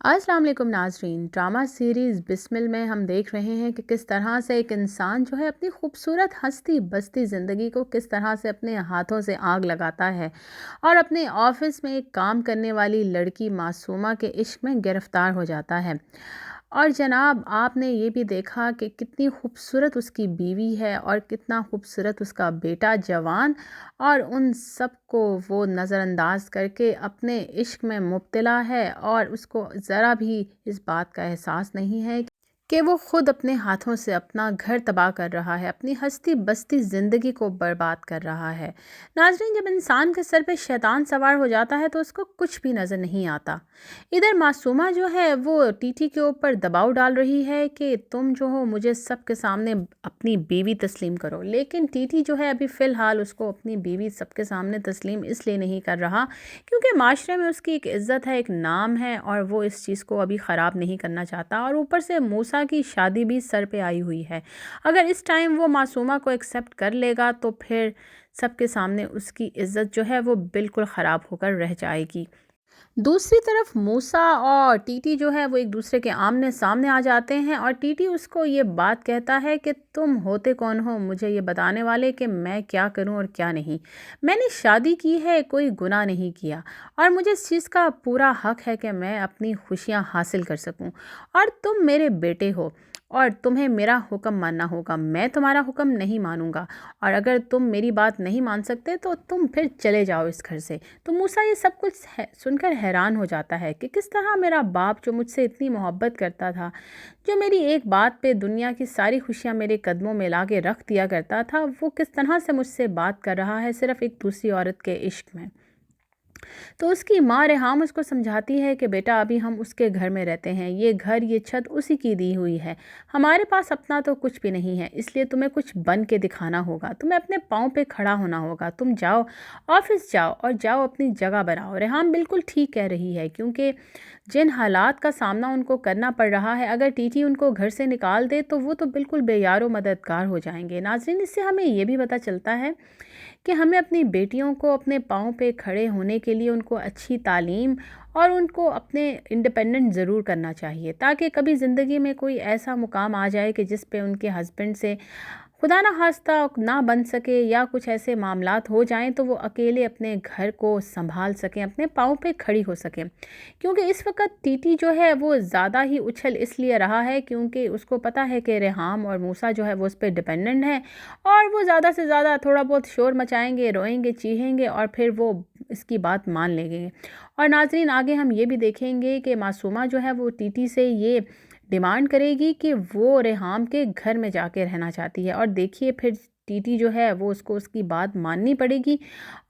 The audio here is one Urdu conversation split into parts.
السلام علیکم ناظرین، ڈرامہ سیریز بسمل میں ہم دیکھ رہے ہیں کہ کس طرح سے ایک انسان جو ہے اپنی خوبصورت ہستی بستی زندگی کو کس طرح سے اپنے ہاتھوں سے آگ لگاتا ہے اور اپنے آفس میں ایک کام کرنے والی لڑکی معصومہ کے عشق میں گرفتار ہو جاتا ہے۔ اور جناب آپ نے یہ بھی دیکھا کہ کتنی خوبصورت اس کی بیوی ہے اور کتنا خوبصورت اس کا بیٹا جوان، اور ان سب کو وہ نظر انداز کر کے اپنے عشق میں مبتلا ہے، اور اس کو ذرا بھی اس بات کا احساس نہیں ہے کہ وہ خود اپنے ہاتھوں سے اپنا گھر تباہ کر رہا ہے، اپنی ہستی بستی زندگی کو برباد کر رہا ہے۔ ناظرین، جب انسان کے سر پہ شیطان سوار ہو جاتا ہے تو اس کو کچھ بھی نظر نہیں آتا۔ ادھر معصومہ جو ہے وہ ٹیٹی کے اوپر دباؤ ڈال رہی ہے کہ تم جو ہو مجھے سب کے سامنے اپنی بیوی تسلیم کرو، لیکن ٹیٹی جو ہے ابھی فی الحال اس کو اپنی بیوی سب کے سامنے تسلیم اس لیے نہیں کر رہا کیونکہ معاشرے میں اس کی ایک عزت ہے، ایک نام ہے، اور وہ اس چیز کو ابھی خراب نہیں کرنا چاہتا۔ اور اوپر سے موسیٰ کی شادی بھی سر پہ آئی ہوئی ہے، اگر اس ٹائم وہ معصومہ کو ایکسیپٹ کر لے گا تو پھر سب کے سامنے اس کی عزت جو ہے وہ بالکل خراب ہو کر رہ جائے گی۔ دوسری طرف موسیٰ اور ٹیٹی جو ہے وہ ایک دوسرے کے آمنے سامنے آ جاتے ہیں، اور ٹیٹی اس کو یہ بات کہتا ہے کہ تم ہوتے کون ہو مجھے یہ بتانے والے کہ میں کیا کروں اور کیا نہیں۔ میں نے شادی کی ہے، کوئی گناہ نہیں کیا، اور مجھے اس چیز کا پورا حق ہے کہ میں اپنی خوشیاں حاصل کر سکوں، اور تم میرے بیٹے ہو اور تمہیں میرا حکم ماننا ہوگا، میں تمہارا حکم نہیں مانوں گا، اور اگر تم میری بات نہیں مان سکتے تو تم پھر چلے جاؤ اس گھر سے۔ تو موسیٰ یہ سب کچھ سن کر حیران ہو جاتا ہے کہ کس طرح میرا باپ جو مجھ سے اتنی محبت کرتا تھا، جو میری ایک بات پہ دنیا کی ساری خوشیاں میرے قدموں میں لا کے رکھ دیا کرتا تھا، وہ کس طرح سے مجھ سے بات کر رہا ہے صرف ایک دوسری عورت کے عشق میں۔ تو اس کی ماں ریحام اس کو سمجھاتی ہے کہ بیٹا ابھی ہم اس کے گھر میں رہتے ہیں، یہ گھر یہ چھت اسی کی دی ہوئی ہے، ہمارے پاس اپنا تو کچھ بھی نہیں ہے، اس لیے تمہیں کچھ بن کے دکھانا ہوگا، تمہیں اپنے پاؤں پہ کھڑا ہونا ہوگا، تم جاؤ آفس جاؤ اور جاؤ اپنی جگہ بناؤ۔ ریحام بالکل ٹھیک کہہ رہی ہے کیونکہ جن حالات کا سامنا ان کو کرنا پڑ رہا ہے، اگر ٹیٹی ان کو گھر سے نکال دے تو وہ تو بالکل بے یار و مددگار ہو جائیں گے۔ ناظرین، اس سے ہمیں یہ بھی پتہ چلتا ہے کہ ہمیں اپنی بیٹیوں کو اپنے پاؤں پہ کھڑے ہونے کے لیے ان کو اچھی تعلیم اور ان کو اپنے انڈیپینڈنٹ ضرور کرنا چاہیے، تاکہ کبھی زندگی میں کوئی ایسا مقام آ جائے کہ جس پہ ان کے ہسبینڈ سے خدا نہ خواستہ نہ بن سکے یا کچھ ایسے معاملات ہو جائیں تو وہ اکیلے اپنے گھر کو سنبھال سکیں، اپنے پاؤں پہ کھڑی ہو سکیں۔ کیونکہ اس وقت ٹیٹی جو ہے وہ زیادہ ہی اچھل اس لیے رہا ہے کیونکہ اس کو پتہ ہے کہ ریحام اور موسیٰ جو ہے وہ اس پہ ڈیپینڈنٹ ہیں، اور وہ زیادہ سے زیادہ تھوڑا بہت شور مچائیں گے، روئیں گے، چیخیں گے، اور پھر وہ اس کی بات مان لیں گے۔ اور ناظرین، آگے ہم یہ بھی دیکھیں گے کہ معصومہ جو ہے وہ ٹیٹی سے یہ ڈیمانڈ کرے گی کہ وہ ریحام کے گھر میں جا کے رہنا چاہتی ہے، اور دیکھیے پھر ٹیٹی جو ہے وہ اس کو اس کی بات ماننی پڑے گی،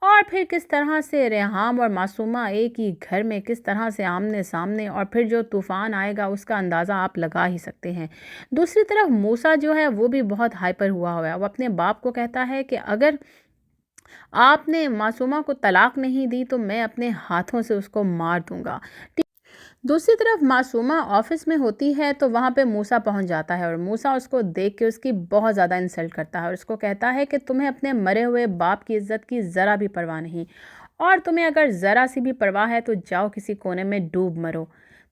اور پھر کس طرح سے ریحام اور معصومہ ایک ہی گھر میں کس طرح سے آمنے سامنے، اور پھر جو طوفان آئے گا اس کا اندازہ آپ لگا ہی سکتے ہیں۔ دوسری طرف موسیٰ جو ہے وہ بھی بہت ہائپر ہوا ہے، وہ اپنے باپ کو کہتا ہے کہ اگر آپ نے معصومہ کو طلاق نہیں دی تو میں اپنے ہاتھوں سے اس کو مار دوں گا۔ دوسری طرف معصومہ آفس میں ہوتی ہے تو وہاں پہ موسیٰ پہنچ جاتا ہے، اور موسیٰ اس کو دیکھ کے اس کی بہت زیادہ انسلٹ کرتا ہے، اور اس کو کہتا ہے کہ تمہیں اپنے مرے ہوئے باپ کی عزت کی ذرا بھی پرواہ نہیں، اور تمہیں اگر ذرا سی بھی پرواہ ہے تو جاؤ کسی کونے میں ڈوب مرو۔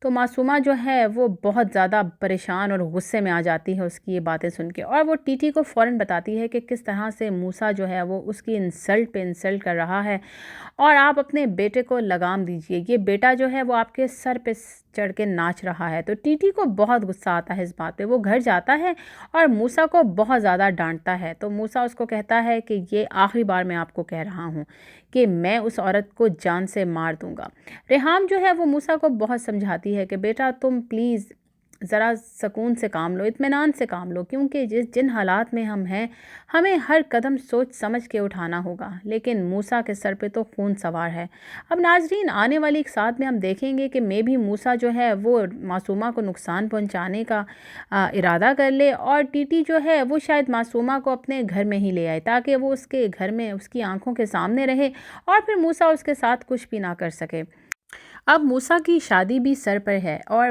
تو معصومہ جو ہے وہ بہت زیادہ پریشان اور غصے میں آ جاتی ہے اس کی یہ باتیں سن کے، اور وہ ٹیٹی کو فوراً بتاتی ہے کہ کس طرح سے موسیٰ جو ہے وہ اس کی انسلٹ پہ انسلٹ کر رہا ہے، اور آپ اپنے بیٹے کو لگام دیجئے، یہ بیٹا جو ہے وہ آپ کے سر پہ چڑھ کے ناچ رہا ہے۔ تو ٹیٹی کو بہت غصہ آتا ہے اس بات پہ، وہ گھر جاتا ہے اور موسیٰ کو بہت زیادہ ڈانٹتا ہے۔ تو موسیٰ اس کو کہتا ہے کہ یہ آخری بار میں آپ کو کہہ رہا ہوں کہ میں اس عورت کو جان سے مار دوں گا۔ ریحام جو ہے وہ موسیٰ کو بہت سمجھاتی ہے کہ بیٹا تم پلیز ذرا سکون سے کام لو، اطمینان سے کام لو، کیونکہ جن حالات میں ہم ہیں ہمیں ہر قدم سوچ سمجھ کے اٹھانا ہوگا، لیکن موسیٰ کے سر پہ تو خون سوار ہے۔ اب ناظرین، آنے والی ایک ساتھ میں ہم دیکھیں گے کہ میں بھی موسیٰ جو ہے وہ معصومہ کو نقصان پہنچانے کا ارادہ کر لے، اور ٹیٹی جو ہے وہ شاید معصومہ کو اپنے گھر میں ہی لے آئے تاکہ وہ اس کے گھر میں اس کی آنکھوں کے سامنے رہے، اور پھر موسیٰ اس کے ساتھ کچھ بھی نہ کر سکے۔ اب موسیٰ کی شادی بھی سر پر ہے، اور